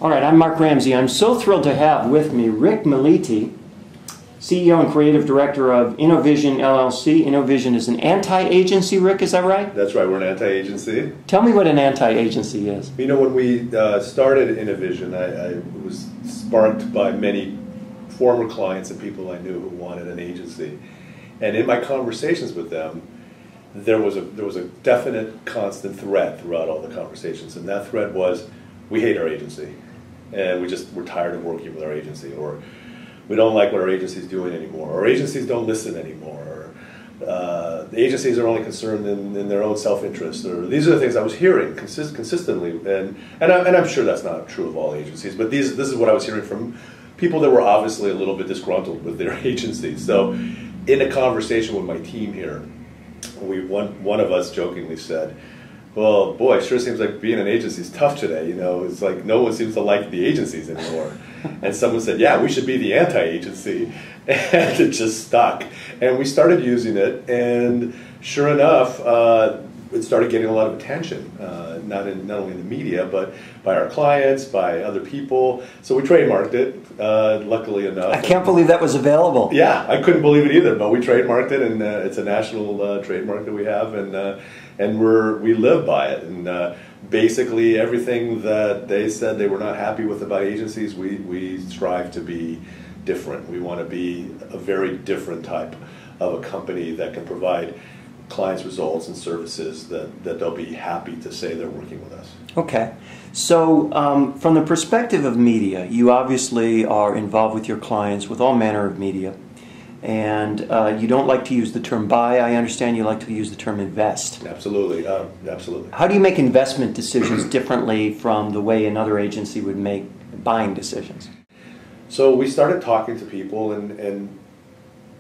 All right, I'm Mark Ramsey. I'm so thrilled to have with me Ric Militi, CEO and Creative Director of Innovision LLC. Innovision is an anti-agency, Rick, is that right? That's right, we're an anti-agency. Tell me what an anti-agency is. You know, when we started Innovision, I was sparked by many former clients and people I knew who wanted an agency. And in my conversations with them, there was a definite constant thread throughout all the conversations. And that thread was, we hate our agency. And we're tired of working with our agency, or we don't like what our agency's doing anymore, or agencies don't listen anymore, or the agencies are only concerned in their own self-interest, or these are the things I was hearing consistently, and I'm sure that's not true of all agencies, but this is what I was hearing from people that were obviously a little bit disgruntled with their agencies. So in a conversation with my team here, one of us jokingly said, well, boy, it sure seems like being an agency is tough today. You know, it's like no one seems to like the agencies anymore. And someone said, yeah, we should be the anti-agency. And it just stuck. And we started using it, and sure enough, it started getting a lot of attention, not only in the media, but by our clients, by other people. So we trademarked it, luckily enough. I can't believe that was available. Yeah, I couldn't believe it either, but we trademarked it, and it's a national trademark that we have, and we live by it. And basically everything that they said they were not happy with about agencies, we strive to be different. We want to be a very different type of a company that can provide clients results and services that they'll be happy to say they're working with us. Okay. So from the perspective of media, you obviously are involved with your clients with all manner of media. And you don't like to use the term buy. I understand you like to use the term invest. Absolutely, absolutely. How do you make investment decisions differently from the way another agency would make buying decisions? So we started talking to people, and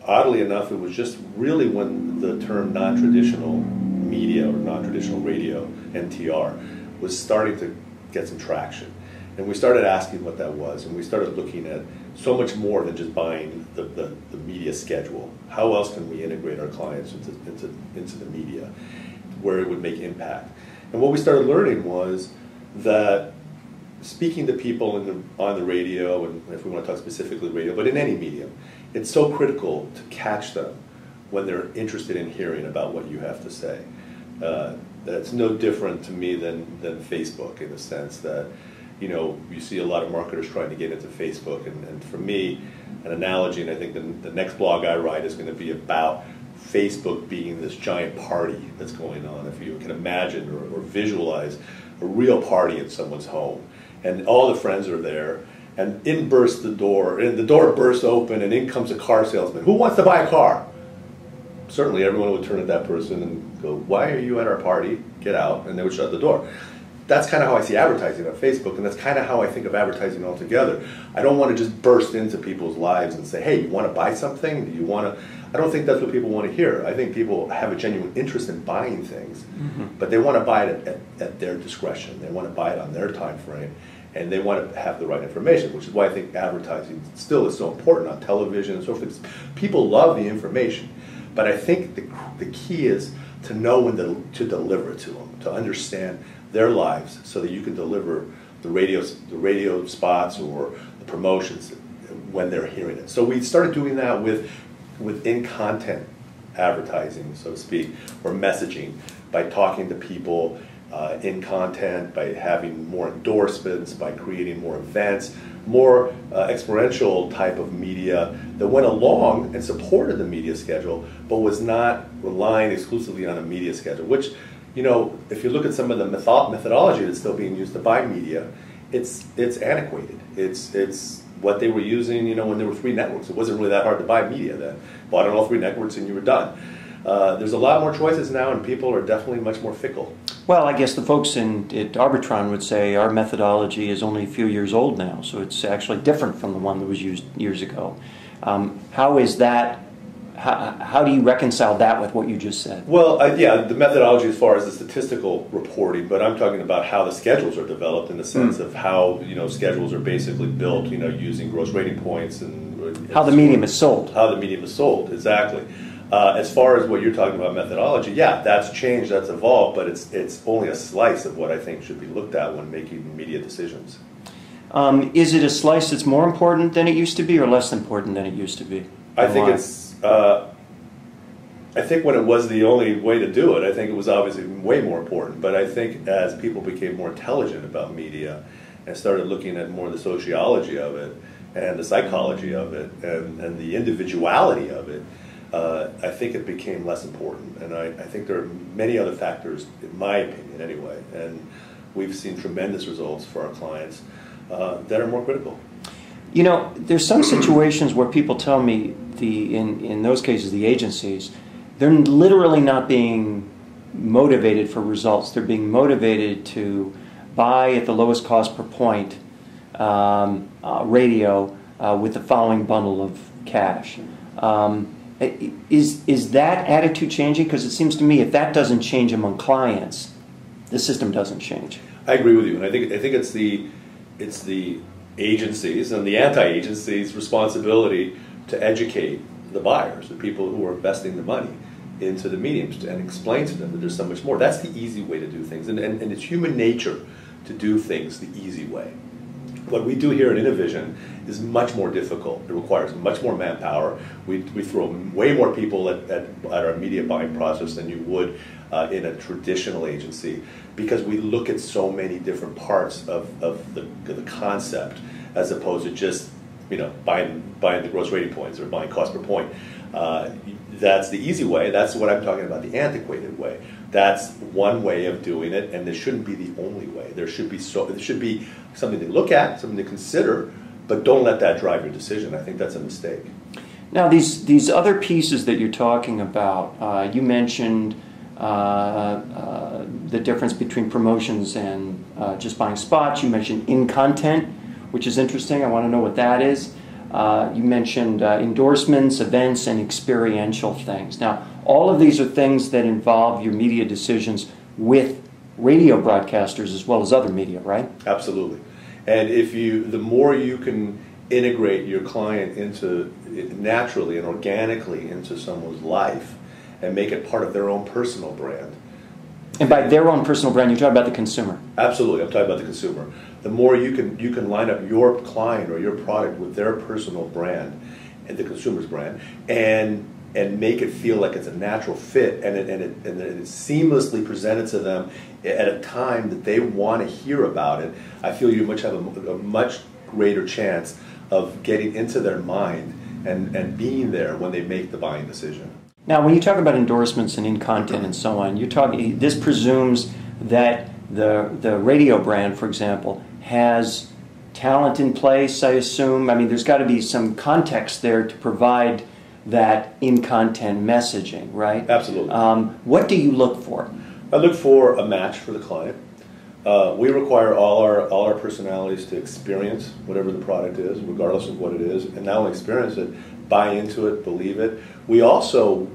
oddly enough, it was just really when the term non-traditional media or non-traditional radio, NTR, was starting to get some traction. And we started asking what that was, and we started looking at so much more than just buying the media schedule. How else can we integrate our clients into the media where it would make impact? And what we started learning was that speaking to people on the radio, and if we want to talk specifically radio, but in any medium, it's so critical to catch them when they're interested in hearing about what you have to say. That's no different to me than Facebook, in the sense that, you know, you see a lot of marketers trying to get into Facebook, and for me, an analogy, and I think the next blog I write is going to be about Facebook being this giant party that's going on. If you can imagine or visualize a real party in someone's home, and all the friends are there, and in bursts the door, and the door bursts open, and in comes a car salesman. Who wants to buy a car? Certainly everyone would turn to that person and go, why are you at our party? Get out, and they would shut the door. That's kind of how I see advertising on Facebook, and that's kind of how I think of advertising altogether. I don't want to just burst into people's lives and say, hey, you want to buy something? Do you want to? I don't think that's what people want to hear. I think people have a genuine interest in buying things, but they want to buy it at their discretion. They want to buy it on their time frame, and they want to have the right information, which is why I think advertising still is so important on television and so forth. People love the information, but I think the key is to know when to deliver it to them, to understand their lives, so that you can deliver the radio spots or the promotions when they're hearing it. So we started doing that with in-content advertising, so to speak, or messaging, by talking to people in content, by having more endorsements, by creating more events, more experiential type of media that went along and supported the media schedule, but was not relying exclusively on a media schedule, which, you know, if you look at some of the methodology that's still being used to buy media, it's antiquated. It's what they were using, you know, when there were 3 networks. It wasn't really that hard to buy media then. Bought on all 3 networks and you were done. There's a lot more choices now, and people are definitely much more fickle. Well, I guess the folks at Arbitron would say our methodology is only a few years old now, so it's actually different from the one that was used years ago. How is that? How do you reconcile that with what you just said? Well, yeah, the methodology as far as the statistical reporting, but I'm talking about how the schedules are developed, in the sense of how, you know, schedules are basically built, you know, using gross rating points and how the medium is sold. How the medium is sold, exactly. As far as what you're talking about methodology, yeah, that's changed, that's evolved, but it's only a slice of what I think should be looked at when making media decisions. Is it a slice that's more important than it used to be, or less important than it used to be? I think it's. I think when it was the only way to do it, I think it was obviously way more important. But I think as people became more intelligent about media and started looking at more the sociology of it and the psychology of it and the individuality of it, I think it became less important. And I think there are many other factors, in my opinion anyway, and we've seen tremendous results for our clients that are more critical. You know, there's some situations where people tell me, in those cases, the agencies, they're literally not being motivated for results. They're being motivated to buy at the lowest cost per point radio with the following bundle of cash. Is that attitude changing? Because it seems to me if that doesn't change among clients, the system doesn't change. I agree with you, and I think it's the agencies and the anti-agencies' responsibility to educate the buyers, the people who are investing the money into the mediums, and explain to them that there's so much more. That's the easy way to do things, and it's human nature to do things the easy way. What we do here at Innovision is much more difficult. It requires much more manpower. We throw way more people at our media buying process than you would in a traditional agency, because we look at so many different parts of the concept, as opposed to just buying the gross rating points or buying cost per point. That's the easy way. That's what I'm talking about, the antiquated way. That's one way of doing it, and this shouldn't be the only way. There should be something to look at, something to consider, but don't let that drive your decision. I think that's a mistake. Now, these other pieces that you're talking about, you mentioned the difference between promotions and just buying spots. You mentioned in-content, which is interesting. I want to know what that is. You mentioned endorsements, events, and experiential things. Now, all of these are things that involve your media decisions with radio broadcasters as well as other media, right? Absolutely. And the more you can integrate your client naturally and organically into someone's life and make it part of their own personal brand. And by their own personal brand, you're talking about the consumer. Absolutely, I'm talking about the consumer. The more you can line up your client or your product with their personal brand and the consumer's brand, and make it feel like it's a natural fit, and it's seamlessly presented to them at a time that they want to hear about it, I feel you have a much greater chance of getting into their mind and being there when they make the buying decision. Now, when you talk about endorsements and in-content and so on, this presumes that the radio brand, for example, has talent in place, I assume. I mean, there's got to be some context there to provide that in-content messaging, right? Absolutely. What do you look for? I look for a match for the client. We require all our personalities to experience whatever the product is, regardless of what it is, and not only experience it, buy into it, believe it. We also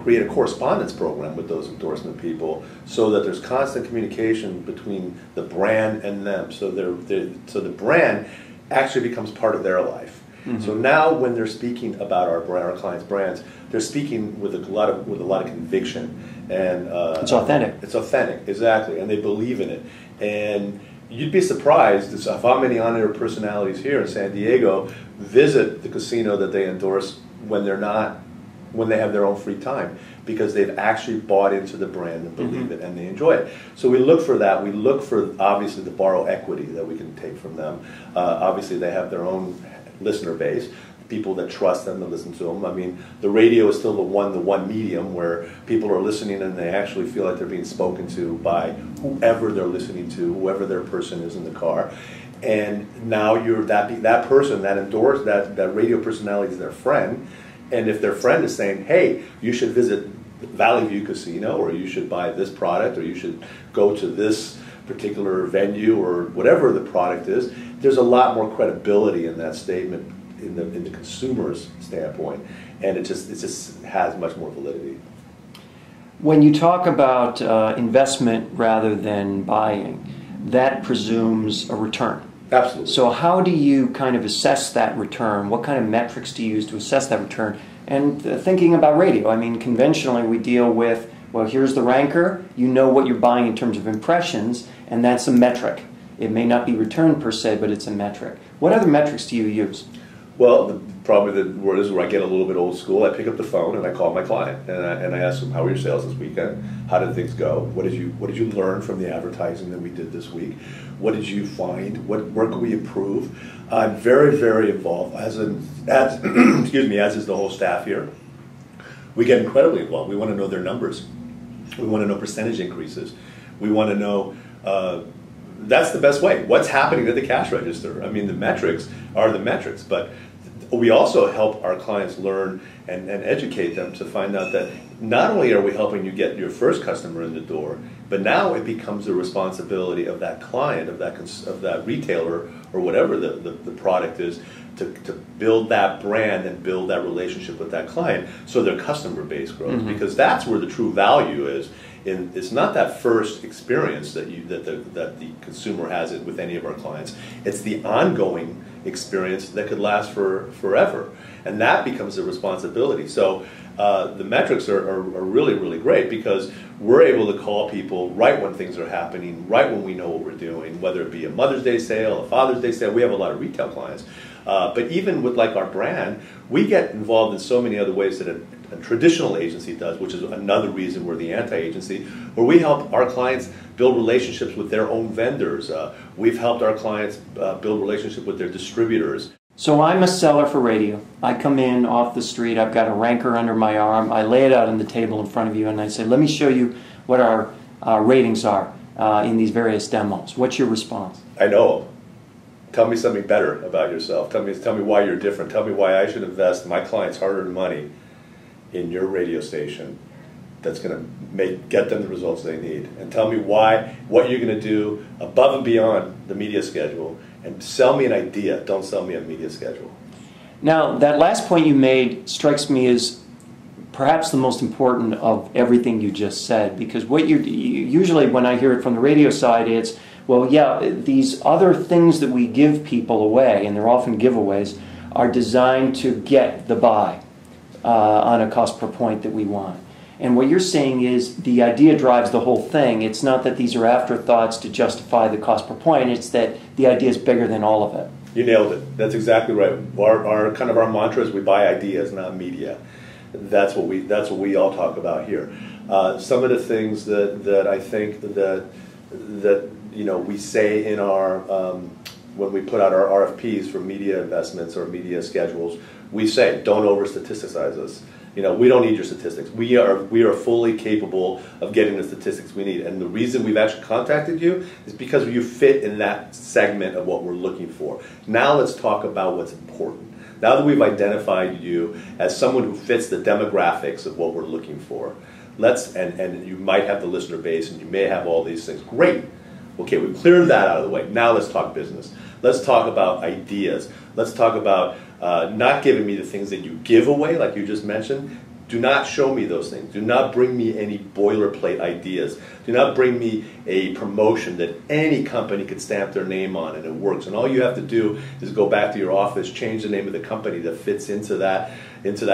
create a correspondence program with those endorsement people, so that there's constant communication between the brand and them. So the brand actually becomes part of their life. Mm-hmm. So now, when they're speaking about our clients' brands, they're speaking with a lot of conviction, and it's authentic. It's authentic, exactly, and they believe in it. And you'd be surprised of how many on-air personalities here in San Diego visit the casino that they endorse when they have their own free time, because they've actually bought into the brand and believe mm-hmm. it, and they enjoy it. So we look for that. We look for, obviously, the borrow equity that we can take from them. Obviously, they have their own listener base, people that trust them to listen to them. I mean, the radio is still the one medium where people are listening and they actually feel like they're being spoken to by whoever they're listening to, whoever their person is in the car. And now you're that person that radio personality is their friend. And if their friend is saying, hey, you should visit Valley View Casino, or you should buy this product, or you should go to this particular venue, or whatever the product is, there's a lot more credibility in that statement in the consumer's standpoint, and it just has much more validity. When you talk about investment rather than buying, that presumes a return. Absolutely. So how do you kind of assess that return? What kind of metrics do you use to assess that return? And thinking about radio, I mean, conventionally we deal with, well, here's the ranker, you know what you're buying in terms of impressions, and that's a metric. It may not be return per se, but it's a metric. What other metrics do you use? Well, probably the word is where I get a little bit old school. I pick up the phone and I call my client and I ask them, how were your sales this weekend? How did things go? What did you learn from the advertising that we did this week? What did you find? Where can we improve? I'm very, very involved as excuse me, as is the whole staff here. We get incredibly involved. We want to know their numbers. We want to know percentage increases. We want to know that's the best way. What's happening at the cash register? I mean, the metrics are the metrics, but we also help our clients learn and educate them to find out that not only are we helping you get your first customer in the door, but now it becomes the responsibility of that client, of that retailer, or whatever the product is, to build that brand and build that relationship with that client so their customer base grows. Mm-hmm. Because that's where the true value is. It's not that first experience that the consumer has it with any of our clients. It's the ongoing experience that could last forever, and that becomes a responsibility. So the metrics are really, really great because we're able to call people right when things are happening, right when we know what we're doing, whether it be a Mother's Day sale, a Father's Day sale. We have a lot of retail clients, but even with like our brand, we get involved in so many other ways that a traditional agency does, which is another reason we're the anti-agency, where we help our clients build relationships with their own vendors. We've helped our clients build relationships with their distributors. So I'm a seller for radio. I come in off the street, I've got a ranker under my arm, I lay it out on the table in front of you and I say, let me show you what our ratings are in these various demos. What's your response? I know. Tell me something better about yourself. Tell me why you're different. Tell me why I should invest my clients' hard-earned money in your radio station that's going to get them the results they need. And tell me what you're going to do above and beyond the media schedule, and sell me an idea. Don't sell me a media schedule. Now, that last point you made strikes me as perhaps the most important of everything you just said, because what usually when I hear it from the radio side, it's, well, yeah, these other things that we give people away, and they're often giveaways, are designed to get the buy on a cost per point that we want. And what you're saying is the idea drives the whole thing. It's not that these are afterthoughts to justify the cost per point. It's that the idea is bigger than all of it. You nailed it. That's exactly right. Our kind of our mantra is we buy ideas, not media. That's what we all talk about here. Some of the things that I think that we say in our when we put out our RFPs for media investments or media schedules, we say don't over statisticize us. We don't need your statistics. We are fully capable of getting the statistics we need. And the reason we've actually contacted you is because you fit in that segment of what we're looking for. Now let's talk about what's important. Now that we've identified you as someone who fits the demographics of what we're looking for, and you might have the listener base and you may have all these things. Great. Okay, we've cleared that out of the way. Now let's talk business. Let's talk about ideas. Let's talk about not giving me the things that you give away, like you just mentioned. Do not show me those things. Do not bring me any boilerplate ideas. Do not bring me a promotion that any company could stamp their name on and it works. And all you have to do is go back to your office, change the name of the company that fits into that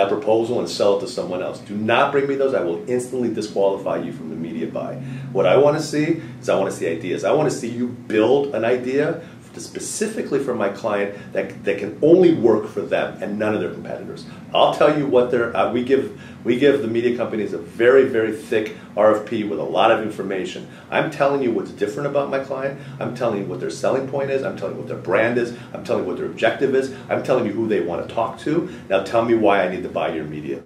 proposal and sell it to someone else. Do not bring me those. I will instantly disqualify you from the media buy. What I want to see is I want to see ideas. I want to see you build an idea specifically for my client that can only work for them and none of their competitors. I'll tell you what we give the media companies a very, very thick RFP with a lot of information. I'm telling you what's different about my client. I'm telling you what their selling point is. I'm telling you what their brand is. I'm telling you what their objective is. I'm telling you who they want to talk to. Now tell me why I need to buy your media.